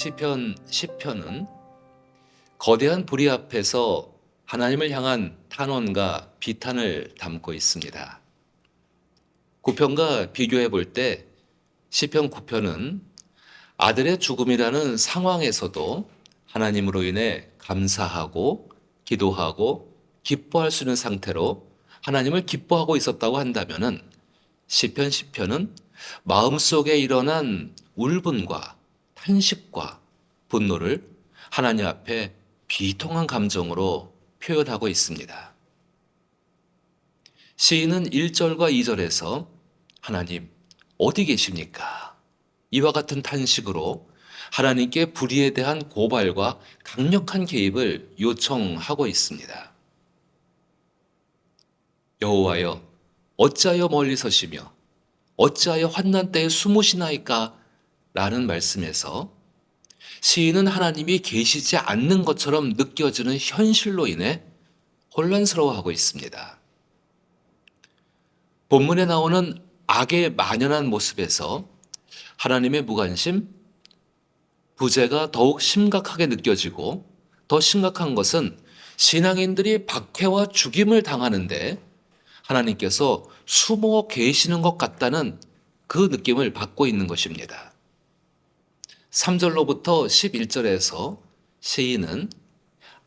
시편 10편은 거대한 불의 앞에서 하나님을 향한 탄원과 비탄을 담고 있습니다. 9편과 비교해 볼 때 시편 9편은 아들의 죽음이라는 상황에서도 하나님으로 인해 감사하고 기도하고 기뻐할 수 있는 상태로 하나님을 기뻐하고 있었다고 한다면은 시편 10편은 마음속에 일어난 울분과 탄식과 분노를 하나님 앞에 비통한 감정으로 표현하고 있습니다. 시인은 1절과 2절에서 하나님 어디 계십니까? 이와 같은 탄식으로 하나님께 불의에 대한 고발과 강력한 개입을 요청하고 있습니다. 여호와여 어찌하여 멀리 서시며 어찌하여 환난 때에 숨으시나이까? 라는 말씀에서 시인은 하나님이 계시지 않는 것처럼 느껴지는 현실로 인해 혼란스러워하고 있습니다. 본문에 나오는 악의 만연한 모습에서 하나님의 무관심, 부재가 더욱 심각하게 느껴지고 더 심각한 것은 신앙인들이 박해와 죽임을 당하는데 하나님께서 숨어 계시는 것 같다는 그 느낌을 받고 있는 것입니다. 3절로부터 11절에서 시인은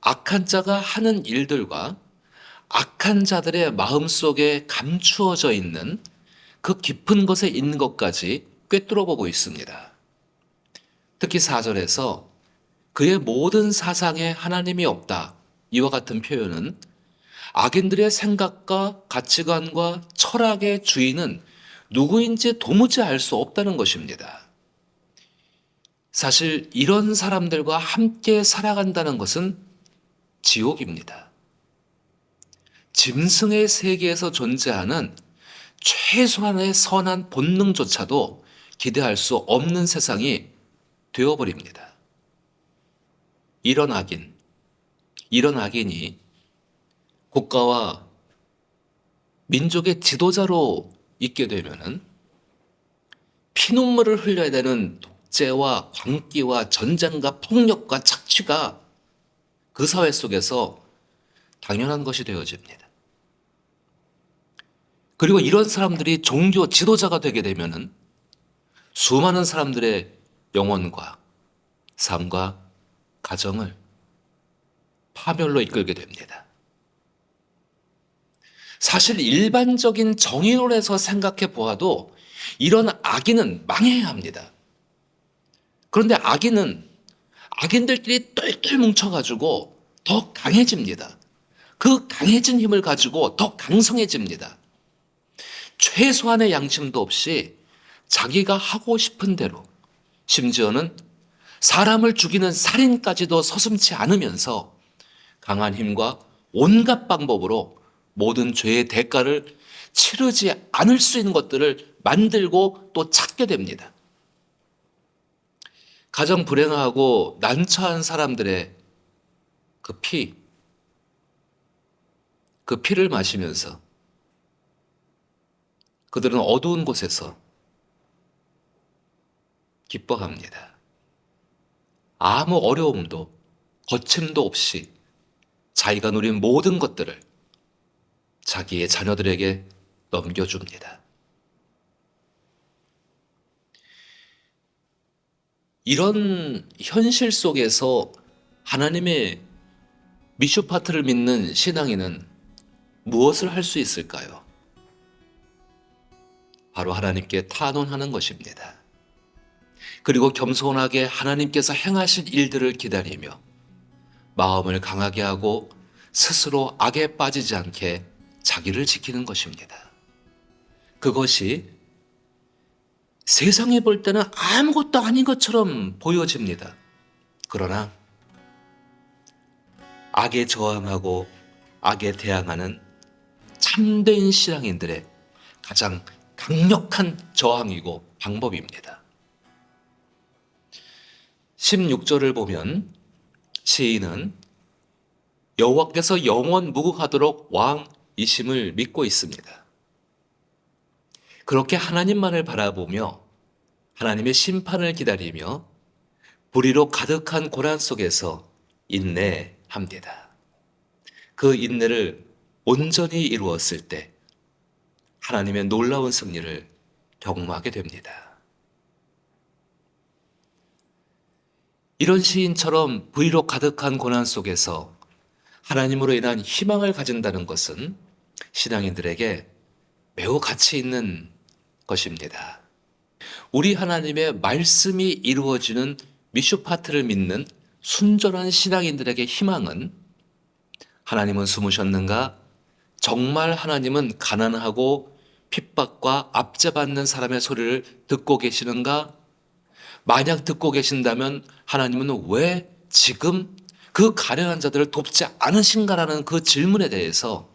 악한 자가 하는 일들과 악한 자들의 마음속에 감추어져 있는 그 깊은 것에 있는 것까지 꿰뚫어 보고 있습니다. 특히 4절에서 그의 모든 사상에 하나님이 없다. 이와 같은 표현은 악인들의 생각과 가치관과 철학의 주인은 누구인지 도무지 알 수 없다는 것입니다. 사실 이런 사람들과 함께 살아간다는 것은 지옥입니다. 짐승의 세계에서 존재하는 최소한의 선한 본능조차도 기대할 수 없는 세상이 되어버립니다. 이런 악인이 국가와 민족의 지도자로 있게 되면은 피눈물을 흘려야 되는 독재와 광기와 전쟁과 폭력과 착취가 그 사회 속에서 당연한 것이 되어집니다. 그리고 이런 사람들이 종교 지도자가 되게 되면은 수많은 사람들의 영혼과 삶과 가정을 파멸로 이끌게 됩니다. 사실 일반적인 정의론에서 생각해 보아도 이런 악인은 망해야 합니다. 그런데 악인들끼리 똘똘 뭉쳐가지고 더 강해집니다. 그 강해진 힘을 가지고 더 강성해집니다. 최소한의 양심도 없이 자기가 하고 싶은 대로, 심지어는 사람을 죽이는 살인까지도 서슴지 않으면서 강한 힘과 온갖 방법으로 모든 죄의 대가를 치르지 않을 수 있는 것들을 만들고 또 찾게 됩니다. 가정 불행하고 난처한 사람들의 그 피를 마시면서 그들은 어두운 곳에서 기뻐합니다. 아무 어려움도 거침도 없이 자기가 누린 모든 것들을 자기의 자녀들에게 넘겨줍니다. 이런 현실 속에서 하나님의 미슈파트를 믿는 신앙인은 무엇을 할 수 있을까요? 바로 하나님께 탄원하는 것입니다. 그리고 겸손하게 하나님께서 행하실 일들을 기다리며 마음을 강하게 하고 스스로 악에 빠지지 않게 자기를 지키는 것입니다. 그것이 세상에 볼 때는 아무것도 아닌 것처럼 보여집니다. 그러나 악에 저항하고 악에 대항하는 참된 신앙인들의 가장 강력한 저항이고 방법입니다. 16절을 보면 시인은 여호와께서 영원 무궁하도록 왕이심을 믿고 있습니다. 그렇게 하나님만을 바라보며 하나님의 심판을 기다리며 불의로 가득한 고난 속에서 인내합니다. 그 인내를 온전히 이루었을 때 하나님의 놀라운 승리를 경험하게 됩니다. 이런 시인처럼 불의로 가득한 고난 속에서 하나님으로 인한 희망을 가진다는 것은 신앙인들에게 매우 가치 있는 것입니다. 우리 하나님의 말씀이 이루어지는 미슈파트를 믿는 순전한 신앙인들에게 희망은 하나님은 숨으셨는가? 정말 하나님은 가난하고 핍박과 압제받는 사람의 소리를 듣고 계시는가? 만약 듣고 계신다면 하나님은 왜 지금 그 가련한 자들을 돕지 않으신가라는 그 질문에 대해서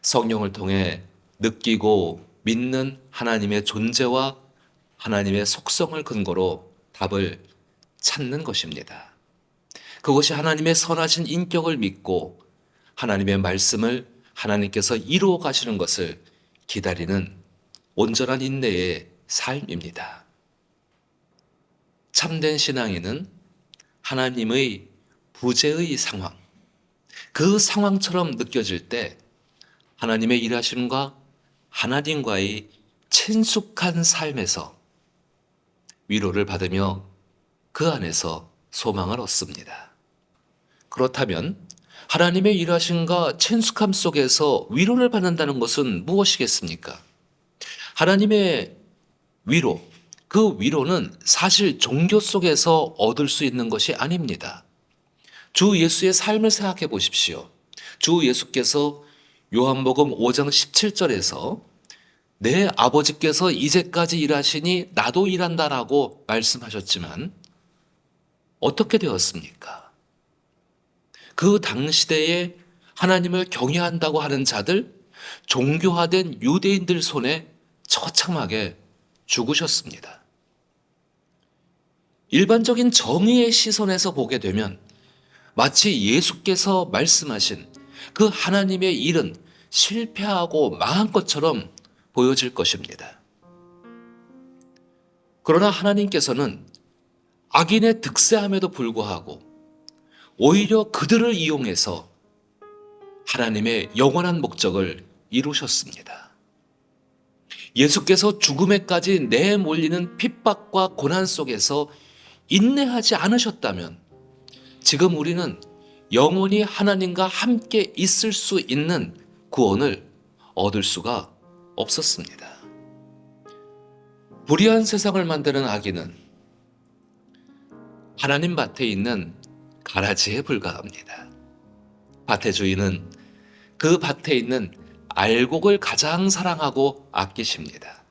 성령을 통해 느끼고 믿는 하나님의 존재와 하나님의 속성을 근거로 답을 찾는 것입니다. 그것이 하나님의 선하신 인격을 믿고 하나님의 말씀을 하나님께서 이루어 가시는 것을 기다리는 온전한 인내의 삶입니다. 참된 신앙인은 하나님의 부재의 상황, 그 상황처럼 느껴질 때 하나님의 일하심과 하나님과의 친숙한 삶에서 위로를 받으며 그 안에서 소망을 얻습니다. 그렇다면 하나님의 일하심과 친숙함 속에서 위로를 받는다는 것은 무엇이겠습니까? 하나님의 위로, 그 위로는 사실 종교 속에서 얻을 수 있는 것이 아닙니다. 주 예수의 삶을 생각해 보십시오. 주 예수께서 요한복음 5장 17절에서 내 아버지께서 이제까지 일하시니 나도 일한다라고 말씀하셨지만 어떻게 되었습니까? 그 당시대에 하나님을 경외한다고 하는 자들, 종교화된 유대인들 손에 처참하게 죽으셨습니다. 일반적인 정의의 시선에서 보게 되면 마치 예수께서 말씀하신 그 하나님의 일은 실패하고 망한 것처럼 보여질 것입니다. 그러나 하나님께서는 악인의 득세함에도 불구하고 오히려 그들을 이용해서 하나님의 영원한 목적을 이루셨습니다. 예수께서 죽음에까지 내몰리는 핍박과 고난 속에서 인내하지 않으셨다면 지금 우리는 영원히 하나님과 함께 있을 수 있는 구원을 얻을 수가 없었습니다. 불의한 세상을 만드는 악인은 하나님 밭에 있는 가라지에 불과합니다. 밭의 주인은 그 밭에 있는 알곡을 가장 사랑하고 아끼십니다.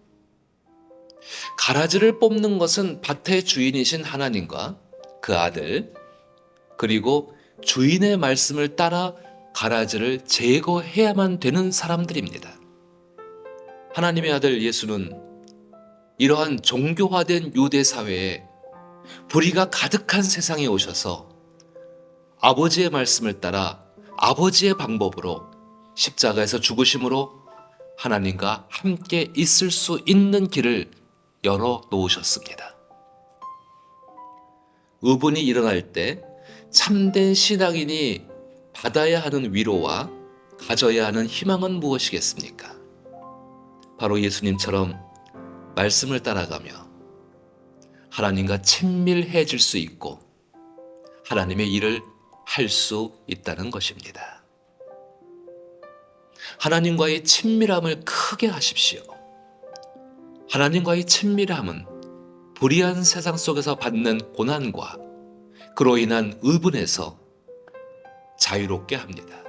가라지를 뽑는 것은 밭의 주인이신 하나님과 그 아들, 그리고 주인의 말씀을 따라 가라지를 제거해야만 되는 사람들입니다. 하나님의 아들 예수는 이러한 종교화된 유대 사회에 불의가 가득한 세상에 오셔서 아버지의 말씀을 따라 아버지의 방법으로 십자가에서 죽으심으로 하나님과 함께 있을 수 있는 길을 열어 놓으셨습니다. 의분이 일어날 때 참된 신앙인이 받아야 하는 위로와 가져야 하는 희망은 무엇이겠습니까? 바로 예수님처럼 말씀을 따라가며 하나님과 친밀해질 수 있고 하나님의 일을 할 수 있다는 것입니다. 하나님과의 친밀함을 크게 하십시오. 하나님과의 친밀함은 불의한 세상 속에서 받는 고난과 그로 인한 의분에서 자유롭게 합니다.